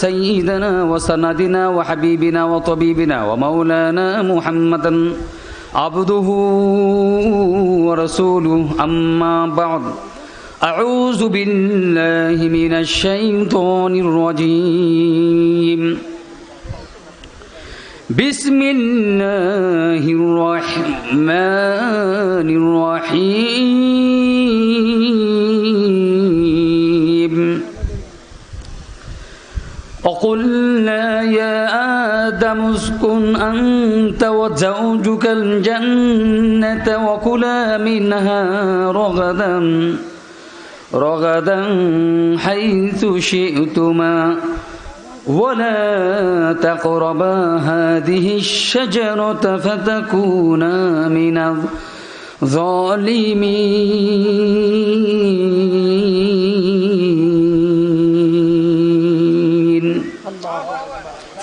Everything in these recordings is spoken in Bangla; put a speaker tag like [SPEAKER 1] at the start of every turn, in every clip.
[SPEAKER 1] سيدنا وسندنا وحبيبنا وطبيبنا ومولانا محمدا عبده ورسوله أما بعد أعوذ بالله من الشيطان الرجيم بسم الله الرحمن الرحيم وقلنا يا آدم اسكن أنت وزوجك الجنة وكلا منها رغدا حيث شئتما ولا تقربا هذه الشجرة فتكونا من الظالمين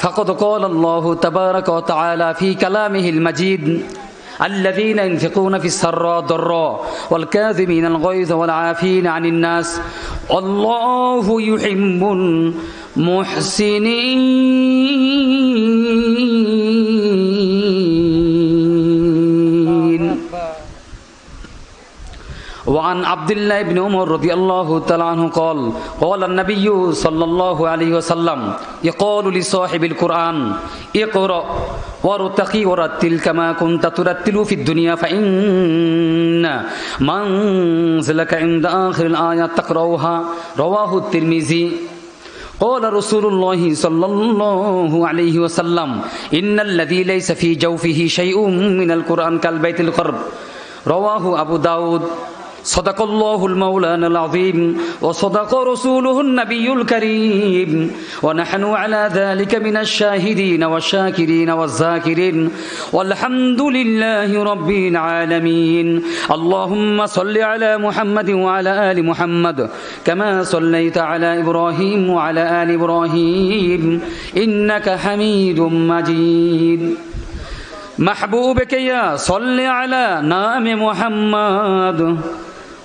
[SPEAKER 1] فقد قال الله تبارك وتعالى في كلامه المجيد الذين ينفقون في السراء ضراء والكاظمين الغيظ والعافين عن الناس والله يحب المحسنين وعن عبد الله بن عمر رضي الله تعالى عنه قال النبي صلى الله عليه وسلم يقول لصاحب القرآن اقرأ وارتقي ورتل كما كنت ترتل في الدنيا فإن منزلك عند آخر الآية تقرأها رواه الترمذي قال رسول الله صلى الله عليه وسلم إن الذي ليس في جوفه شيء من القرآن كالبيت القرب رواه أبو داود صدق الله المولانا العظيم وصدق رسوله النبي الكريم ونحن على ذلك من الشاهدين والشاكرين والذاكرين والحمد لله رب العالمين اللهم صل على محمد وعلى آل محمد كما صليت على إبراهيم وعلى آل إبراهيم إنك حميد مجيد محبوبك يا صل على نام محمد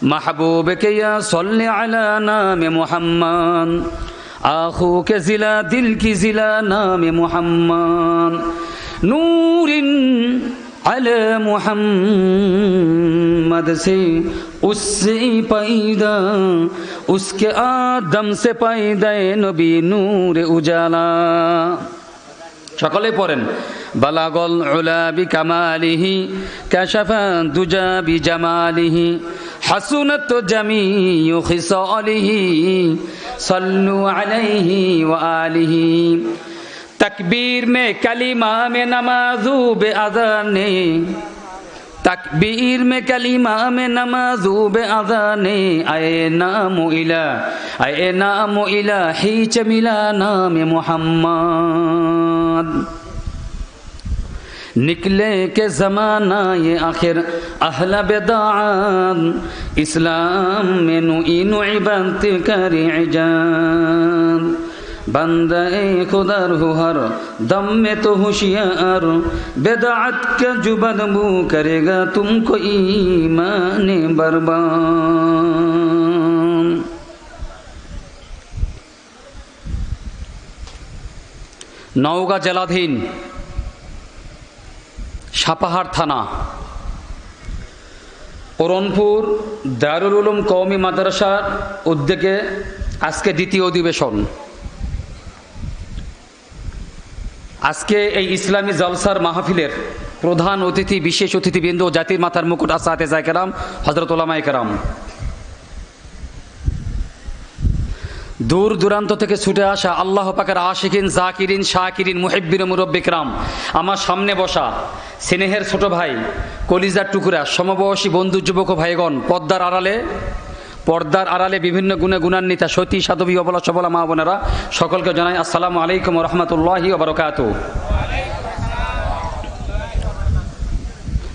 [SPEAKER 1] محبوبك يا صل على نام محمد آخوك زلا دل کی زلا نام محمد نور على محمد سے اس سے پیدا اس کے آدم سے پیدا نبی نور اجالا সকলে পড়েন বালাগল উলা বিকামালিহি কাশাফা দুজা বিজামালিহি হাসুনাত জামিউ খিসালিহি সাল্লু আলাইহি ওয়া আলিহি তাকবীর মে কালিমা মে নামাজু বে আযানে तकबीर में कलीमा में नमाजू बे अज़ाने आए नाम इलाही चमिला नाम मुहम्मद निकले के ज़माना ये आखिर अहल बिदाअत इस्लाम में नुईनु इबादत करे इजाद बंदे खुदर हो हर दम में तो होशियार बिदाअत का जो बदबू करेगा तुमको ईमान बर्बाद नौगा जलाधीन সাপাহার থানা অরণপুর দারুল উলুম কওমি মাদ্রাসার উদ্যোগে আজকে দ্বিতীয় অধিবেশন আজকে এই ইসলামী জলসার মাহফিলের প্রধান অতিথি বিশেষ অতিথিবৃন্দ জাতির মাথার মুকুট আসাতেজায়ে কেরাম হযরত উলামায়ে কেরাম দূর দূরান্ত থেকে ছুটে আসা আল্লাহ পাকের আশিকিন জাকিরিন শাকিরিন মুহিব্বিন মুরব্বি কেরাম আমার সামনে বসা স্নেহের ছোট ভাই কলিজার টুকরা সমবয়সী বন্ধু যুবক ভাইগণ পর্দার আড়ালে বিভিন্ন গুণে গুণান্বিতা সতী সাধবী অবলা সবলা মা বোনেরা সকলকে জানাই আসসালামু আলাইকুম ওয়া রাহমাতুল্লাহি ওয়া বারাকাতুহু।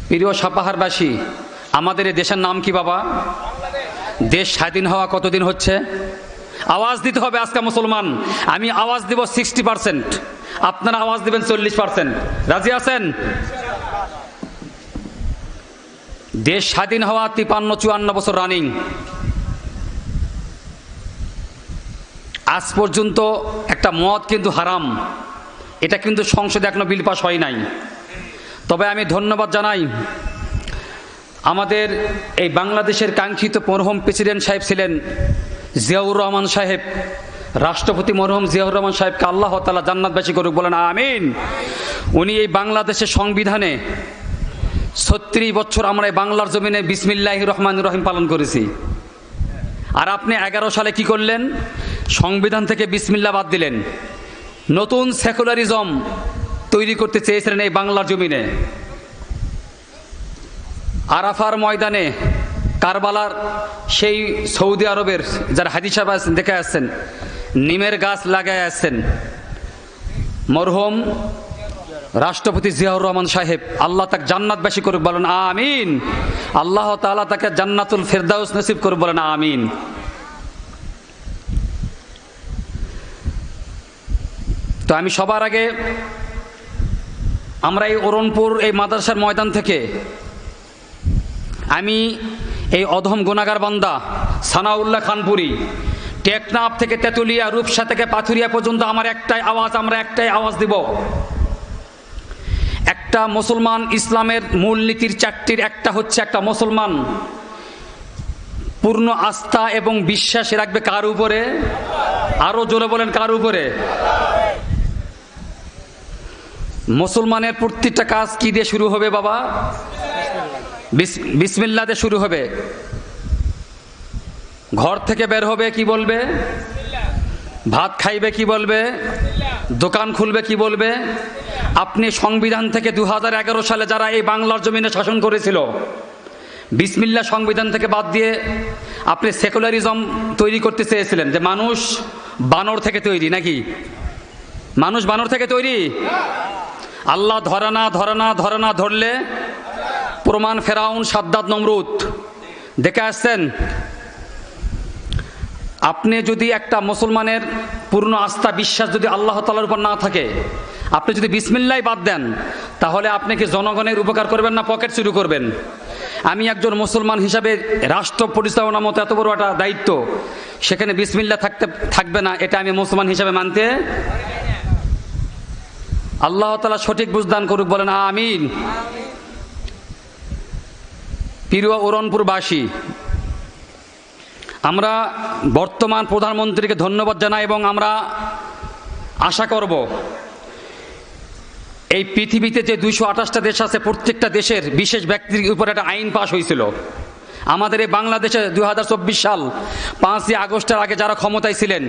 [SPEAKER 1] প্রিয় সাপাহারবাসী, আমাদের এই দেশের নাম কি বাবা? দেশ স্বাধীন হওয়া কতদিন হচ্ছে? আওয়াজ দিতে হবে আজকে মুসলমান। আমি আওয়াজ দিব 60%, আপনারা আওয়াজ দিবেন 40%। রাজি আছেন? দেশ স্বাধীন হওয়া 53-54 বছর রানিং। আজ পর্যন্ত একটা মদ কিন্তু হারাম, এটা কিন্তু সংসদে এখনো বিল পাস হয় নাই। তবে আমি ধন্যবাদ জানাই আমাদের এই বাংলাদেশের কাঙ্ক্ষিত মরহুম প্রেসিডেন্ট সাহেব ছিলেন জিয়াউর রহমান সাহেব, রাষ্ট্রপতি মরহুম জিয়াউর রহমান সাহেবকে আল্লাহ তাআলা জান্নাতবাসী করুক, বলেন আমিন। উনি এই বাংলাদেশের সংবিধানে 36 বছর আমরা এই বাংলার জমিনে বিসমিল্লাহির রহমানির রহিম পালন করেছি। আর আপনি 11 সালে কি করলেন? সংবিধান থেকে বিসমিল্লাহ বাদ দিলেন, নতুন সেকুলারিজম তৈরি করতে চেয়েছিলেন এই বাংলার জমিনে। আরাফার ময়দানে কারবালার সেই সৌদি আরবের যারা হাজী সাহেব দেখে আসছেন, নিমের গাছ লাগায় আসছেন মরহুম রাষ্ট্রপতি জিয়াউর রহমান সাহেব, আল্লাহ তাকে জান্নাতবাসী করুক, বলেন আমিন। আল্লাহ তাআলা তাকে জান্নাতুল ফেরদাউস নসিব করুক, বলেন আমিন। তো আমি সবার আগে আমরা এই অরণপুর এই মাদ্রাসার ময়দান থেকে আমি এই অধম গুনাহগার বান্দা সানাউল্লাহ খানপুরি, টেকনাফ থেকে তেতুলিয়া, রূপসা থেকে পাথুরিয়া পর্যন্ত আমরা একটাই আওয়াজ দিব। একটা মুসলমান ইসলামের মূলনীতির 4টির একটা হচ্ছে, একটা মুসলমান পূর্ণ আস্থা এবং বিশ্বাস রাখবে কার উপরে? আরো জোরে বলেন, কার উপরে? মুসলমানের প্রত্যেকটা কাজ কি দিয়ে শুরু হবে বাবা? বিসমিল্লাহ দিয়ে শুরু হবে। ঘর থেকে বের হবে কি বলবে? ভাত খাইবে কি বলবে? দোকান খুলবে কি বলবে? আপনি সংবিধান থেকে 2011 সালে যারা এই বাংলার জমিনে শাসন করেছিল, বিসমিল্লাহ সংবিধান থেকে বাদ দিয়ে আপনি সেকুলারিজম তৈরি করতে চেয়েছিলেন, যে মানুষ বানর থেকে তৈরি, নাকি? মানুষ বানর থেকে তৈরি? আল্লাহ ধরে না ধরলে প্রমাণ ফেরাউন, সাদ্দাত, নমরুদ দেখে আসছেন। আপনি যদি একটা মুসলমানের পূর্ণ আস্থা বিশ্বাস যদি আল্লাহ তাআলার উপর না থাকে, আপনি যদি বিসমিল্লাহ বাদ দেন, তাহলে আপনি কি জনগণের উপকার করবেন না পকেট চুরি করবেন? আমি একজন মুসলমান হিসাবে রাষ্ট্র পরিচালনার মতো এত বড় একটা দায়িত্ব, সেখানে বিসমিল্লাহ থাকবে না, এটা আমি মুসলমান হিসাবে মানতে। আল্লাহ তাআলা সঠিক বুঝদান করুক, বলেন আমিন। প্রিয় অরণপুরবাসী, আমরা বর্তমান প্রধানমন্ত্রীকে ধন্যবাদ জানাই এবং আমরা আশা করব এই পৃথিবীতে যে 228টা দেশ আছে, প্রত্যেকটা দেশের বিশেষ ব্যক্তির উপর একটা আইন পাশ হয়েছিল। আমাদের এই বাংলাদেশে 2024 সাল 5ই আগস্টের আগে যারা ক্ষমতায় ছিলেন,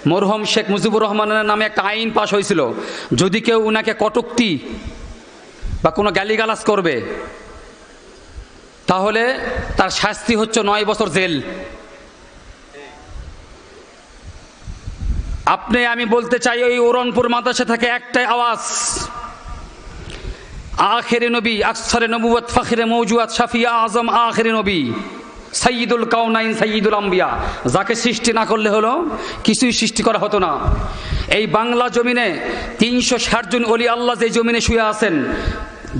[SPEAKER 1] মরহুম শেখ মুজিবুর রহমানের নামে একটা আইন পাশ হয়েছিল, যদি কেউ উনাকে কটূক্তি বা কোনো গালিগালাজ করবে, তাহলে তার শাস্তি হচ্ছে 9 বছর জেল। আমি বলতে চাই, ওই অরণপুর মাদ্রাসা থেকে একটাই আওয়াজ, আখেরি নবী, আকসারে নবুয়ত, ফখরে মওজুদ, শাফিয়ে আজম, আখেরি নবী, সাইয়্যিদুল কাউনাইন, সাইয়্যিদুল আম্বিয়া, যাকে সৃষ্টি না করলে হলো কিছুই সৃষ্টি করা হতো না। এই বাংলা জমিনে 360 জন ওলি আল্লাহ যে জমিনে শুয়ে আছেন,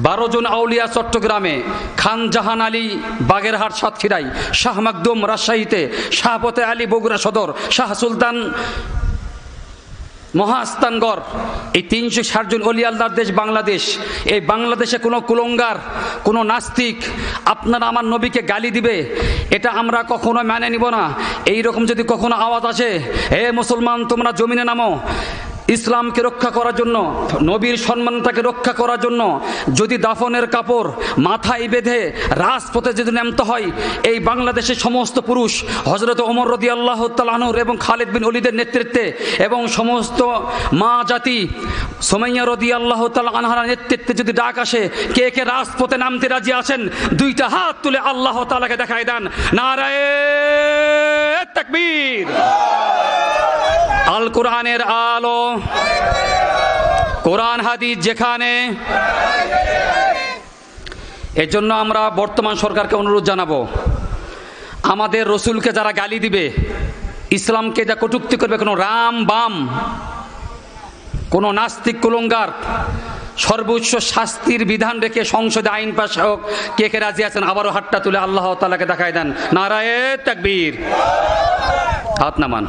[SPEAKER 1] 12 জন আউলিয়া চট্টগ্রামে, খান জাহান আলী বাগেরহাট সাতক্ষীরায়, শাহ মাকদুম রাজশাহীতে, শাহপতে আলী বগুড়া সদর, শাহ সুলতান মহাস্তানগড়, এই 360 জন ওলি আল্লাহর দেশ বাংলাদেশ। এই বাংলাদেশে কোনো কুলঙ্গার, কোনো নাস্তিক আপনারা আমার নবীকে গালি দিবে, এটা আমরা কখনো মেনে নিব না। এই রকম যদি কখনো আওয়াজ আসে, হে মুসলমান তোমরা জমিনে নামো, ইসলামকে রক্ষা করার জন্য, নবীর সম্মানটাকে রক্ষা করার জন্য যদি দাফনের কাপড় মাথায় বেঁধে রাজপথে যদি নামতে হয়, এই বাংলাদেশের সমস্ত পুরুষ হযরত ওমর রাদিয়াল্লাহু তাআলা আনহু এবং খালিদ বিন ওলীদের নেতৃত্বে এবং সমস্ত মা জাতি সুমাইয়া রাদিয়াল্লাহু তাআলা আনহার নেতৃত্বে যদি ডাক আসে, কে কে রাজপথে নামতে রাজি আছেন, 2টা হাত তুলে আল্লাহ তাআলাকে দেখায় দেন, নারায়ে তাকবীর। আল কোরআনের আলো, কোরআন হাদিস যেখানে। এর জন্য আমরা বর্তমান সরকারকে অনুরোধ জানাবো, আমাদের রসুলকে যারা গালি দিবে, ইসলামকে যা কটূক্তি করবে, কোনো রাম বাম, কোনো নাস্তিক কুলঙ্গার, সর্বোচ্চ শাস্তির বিধান রেখে সংসদে আইন পাশ হোক। কে কে রাজি আছেন? আবারও হাতটা তুলে আল্লাহ তাআলাকে দেখায় দেন, নারায়ে তাকবীর। হাত নামান।